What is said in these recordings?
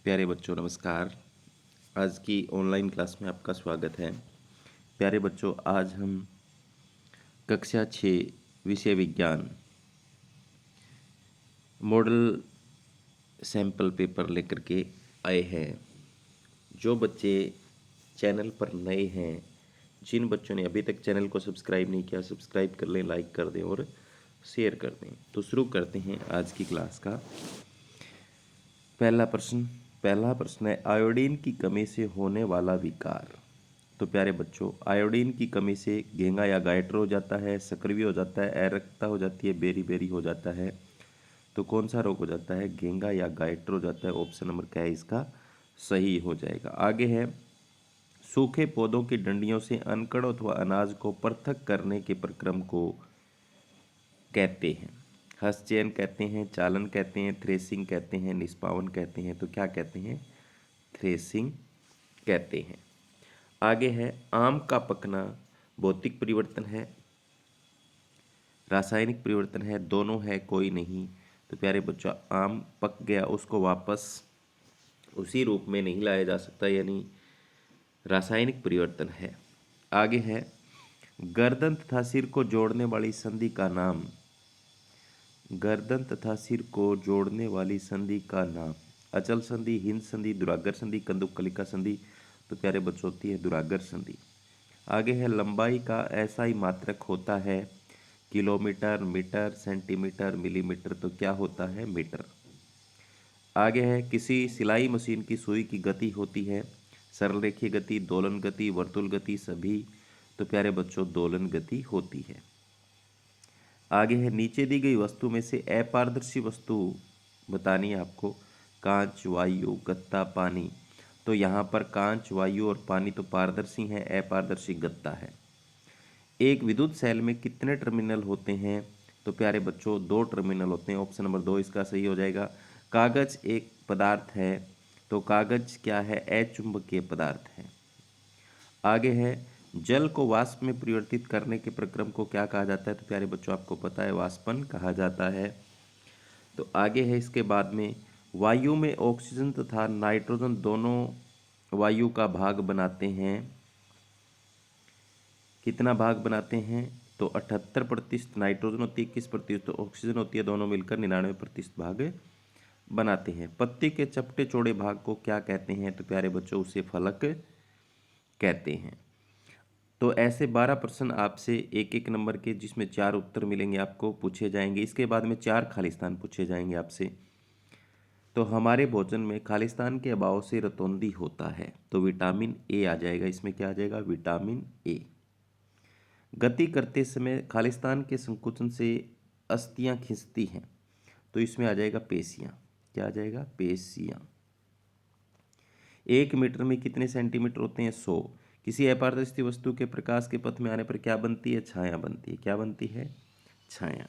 प्यारे बच्चों नमस्कार। आज की ऑनलाइन क्लास में आपका स्वागत है। प्यारे बच्चों, आज हम कक्षा 6 विषय विज्ञान मॉडल सैंपल पेपर लेकर के आए हैं। जो बच्चे चैनल पर नए हैं, जिन बच्चों ने अभी तक चैनल को सब्सक्राइब नहीं किया, सब्सक्राइब कर लें, लाइक कर दें और शेयर कर दें। तो शुरू करते हैं आज की क्लास का। पहला प्रश्न है, आयोडीन की कमी से होने वाला विकार। तो प्यारे बच्चों, आयोडीन की कमी से घेंगा या गायटर हो जाता है, सक्रिय हो जाता है, एरक्ता हो जाती है, बेरी बेरी हो जाता है। तो कौन सा रोग हो जाता है? घेंगा या गायटर हो जाता है। ऑप्शन नंबर क्या है इसका सही हो जाएगा। आगे है, सूखे पौधों की डंडियों से अनकड़ अथवा अनाज को पृथक करने के प्रक्रम को कहते हैं? हस्तचयन कहते हैं, चालन कहते हैं, थ्रेसिंग कहते हैं, निष्पावन कहते हैं। तो क्या कहते हैं? थ्रेसिंग कहते हैं। आगे है, आम का पकना भौतिक परिवर्तन है, रासायनिक परिवर्तन है, दोनों है, कोई नहीं? तो प्यारे बच्चों, आम पक गया, उसको वापस उसी रूप में नहीं लाया जा सकता, यानी रासायनिक परिवर्तन है। आगे है, गर्दन तथा सिर को जोड़ने वाली संधि का नाम। गर्दन तथा सिर को जोड़ने वाली संधि का नाम अचल संधि, हिंद संधि, दुरागर संधि, कंदुकलिका संधि। तो प्यारे बच्चों, होती है दुरागर संधि। आगे है, लंबाई का ऐसा ही मात्रक होता है, किलोमीटर, मीटर, सेंटीमीटर, मिलीमीटर। तो क्या होता है? मीटर। आगे है, किसी सिलाई मशीन की सुई की गति होती है, सरल रेखीय गति, दोलन गति, वर्तुल गति, सभी। तो प्यारे बच्चों, दोलन गति होती है। आगे है, नीचे दी गई वस्तु में से अपारदर्शी वस्तु बतानी है आपको। कांच, वायु, गत्ता, पानी। तो यहाँ पर कांच, वायु और पानी तो पारदर्शी हैं, अपारदर्शी गत्ता है। एक विद्युत सेल में कितने टर्मिनल होते हैं? तो प्यारे बच्चों, 2 टर्मिनल होते हैं। ऑप्शन नंबर 2 इसका सही हो जाएगा। कागज एक पदार्थ है, तो कागज क्या है? अचुंबकीय पदार्थ है। आगे है, जल को वाष्प में परिवर्तित करने के प्रक्रम को क्या कहा जाता है? तो प्यारे बच्चों, आपको पता है, वाष्पन कहा जाता है। तो आगे है, इसके बाद में, वायु में ऑक्सीजन तथा नाइट्रोजन दोनों वायु का भाग बनाते हैं। कितना भाग बनाते हैं? तो 78% नाइट्रोजन होती है, 21% तो ऑक्सीजन होती है, दोनों मिलकर 99% भाग बनाते हैं। पत्ते के चपटे चौड़े भाग को क्या कहते हैं? तो प्यारे बच्चों, उसे फलक कहते हैं। तो ऐसे 12 प्रश्न आपसे एक एक नंबर के, जिसमें 4 उत्तर मिलेंगे आपको, पूछे जाएंगे। इसके बाद में 4 खालिस्तान पूछे जाएंगे आपसे। तो हमारे भोजन में खालिस्तान के अभाव से रतौंधी होता है, तो विटामिन ए आ जाएगा। इसमें क्या आ जाएगा? Vitamin A. गति करते समय खालिस्तान के संकुचन से अस्थियां खिंचती हैं, तो इसमें आ जाएगा पेशियां। क्या आ जाएगा? पेशियां। 1 मीटर में कितने सेंटीमीटर होते हैं? 100। किसी अपारदर्शी वस्तु के प्रकाश के पथ में आने पर क्या बनती है? छाया बनती है। क्या बनती है? छाया।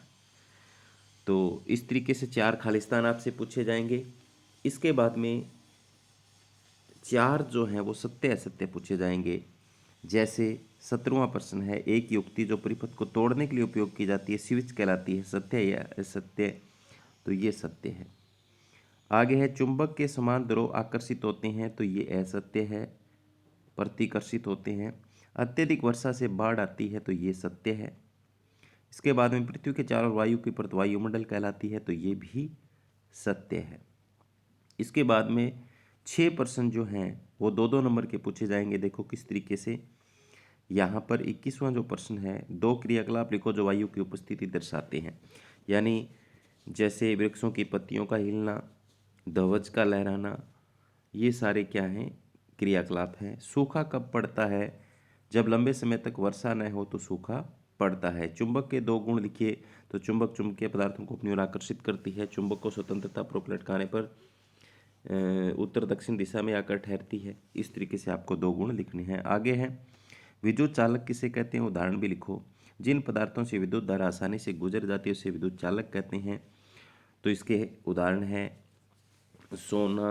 तो इस तरीके से 4 खालिस्तान आपसे पूछे जाएंगे। इसके बाद में 4 जो हैं वो सत्य असत्य पूछे जाएंगे। जैसे 17वां प्रश्न है, एक युक्ति जो परिपथ को तोड़ने के लिए उपयोग की जाती है स्विच कहलाती है, सत्य या असत्य? तो ये सत्य है। आगे है, चुंबक के समान ध्रुव आकर्षित होते हैं, तो ये असत्य है, प्रतिकर्षित होते हैं। अत्यधिक वर्षा से बाढ़ आती है, तो ये सत्य है। इसके बाद में, पृथ्वी के चारों ओर वायु की परत वायुमंडल कहलाती है, तो ये भी सत्य है। इसके बाद में 6 प्रश्न जो हैं वो 2-2 नंबर के पूछे जाएंगे। देखो किस तरीके से। यहाँ पर 21वां जो प्रश्न है, 2 क्रियाकलाप लिखो जो वायु की उपस्थिति दर्शाते हैं। यानी जैसे वृक्षों की पत्तियों का हिलना, ध्वज का लहराना, ये सारे क्या हैं? क्रियाकलाप हैं। सूखा कब पड़ता है? जब लंबे समय तक वर्षा न हो तो सूखा पड़ता है। चुंबक के 2 गुण लिखिए। तो चुंबक चुंबकीय पदार्थों को अपनी ओर आकर्षित करती है। चुंबक को स्वतंत्रता पूर्वक लटकाने पर उत्तर दक्षिण दिशा में आकर ठहरती है। इस तरीके से आपको 2 गुण लिखने हैं। आगे है, विद्युत चालक किसे कहते हैं? उदाहरण भी लिखो। जिन पदार्थों से विद्युत धारा आसानी से गुजर जाती है उसे विद्युत चालक कहते हैं। तो इसके उदाहरण है सोना,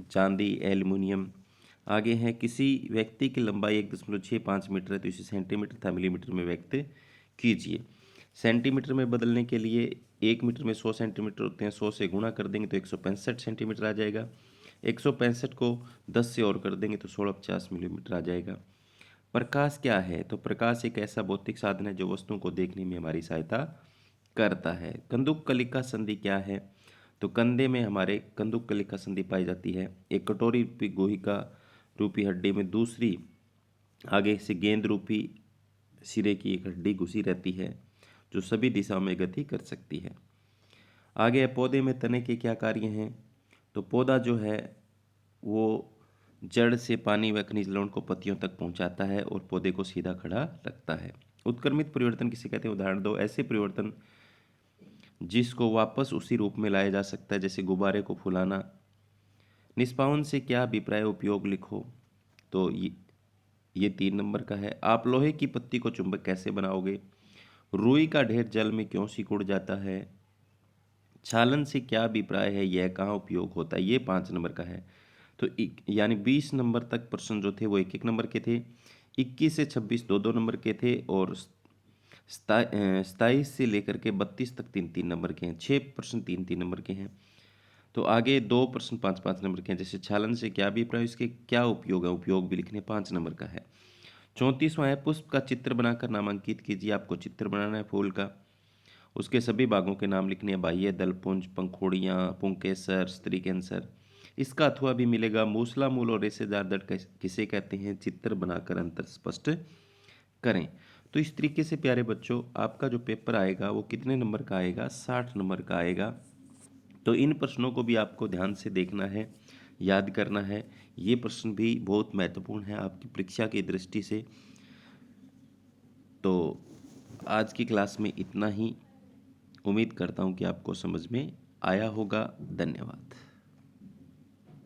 चांदी, एल्युमिनियम। आगे है, किसी व्यक्ति की लंबाई 1.65 मीटर है, तो इसे सेंटीमीटर तथा मिलीमीटर में व्यक्त कीजिए। सेंटीमीटर में बदलने के लिए 1 मीटर में 100 सेंटीमीटर होते हैं, 100 से गुणा कर देंगे तो 165 सेंटीमीटर आ जाएगा। 165 को 10 से और कर देंगे तो 1650 मिलीमीटर आ जाएगा। प्रकाश क्या है? तो प्रकाश एक ऐसा भौतिक साधन है जो वस्तुओं को देखने में हमारी सहायता करता है। कंदुक कलिका संधि क्या है? तो कंधे में हमारे कंदुक कलिका संधि पाई जाती है। एक कटोरी रूपी गुहिका रूपी हड्डी में दूसरी आगे से गेंद रूपी सिरे की एक हड्डी घुसी रहती है जो सभी दिशाओं में गति कर सकती है। आगे पौधे में तने के क्या कार्य हैं? तो पौधा जो है वो जड़ से पानी व खनिज लवण को पत्तियों तक पहुंचाता है और पौधे को सीधा खड़ा रखता है। उत्क्रमित परिवर्तन किसे कहते हैं? उदाहरण दो। ऐसे परिवर्तन जिसको वापस उसी रूप में लाया जा सकता है, जैसे गुब्बारे को फुलाना। निष्पावन से क्या अभिप्राय? उपयोग लिखो। तो ये 3 नंबर का है। आप लोहे की पत्ती को चुंबक कैसे बनाओगे? रुई का ढेर जल में क्यों सिकुड़ जाता है? छालन से क्या अभिप्राय है? यह कहाँ उपयोग होता है? ये 5 नंबर का है। तो यानी 20 नंबर तक प्रश्न जो थे वो 1-1 नंबर के थे। 21 से 26 2-2 नंबर के थे और 27 से लेकर के 32 तक 3-3 नंबर के हैं। 6 प्रश्न 3-3 नंबर के हैं। तो आगे 2 प्रश्न 5-5 नंबर के हैं। जैसे छालन से क्या अभिप्राय, इसके क्या उपयोग है? उपयोग भी लिखने 5 नंबर का है। 34वां है पुष्प का चित्र बनाकर नामांकित कीजिए। आपको चित्र बनाना है फूल का। उसके सभी भागों के नाम लिखने हैं। बाह्य दलपुंज, पंखुड़ियाँ, पुंकेसर, स्त्री कैंसर। इसका अथवा भी मिलेगा। मूसला मूल और रेशेदार दड़ किसे कहते हैं? चित्र बनाकर अंतर स्पष्ट करें। तो इस तरीके से प्यारे बच्चों आपका जो पेपर आएगा वो कितने नंबर का आएगा? 60 नंबर का आएगा। तो इन प्रश्नों को भी आपको ध्यान से देखना है, याद करना है। ये प्रश्न भी बहुत महत्वपूर्ण है आपकी परीक्षा की दृष्टि से। तो आज की क्लास में इतना ही। उम्मीद करता हूँ कि आपको समझ में आया होगा। धन्यवाद।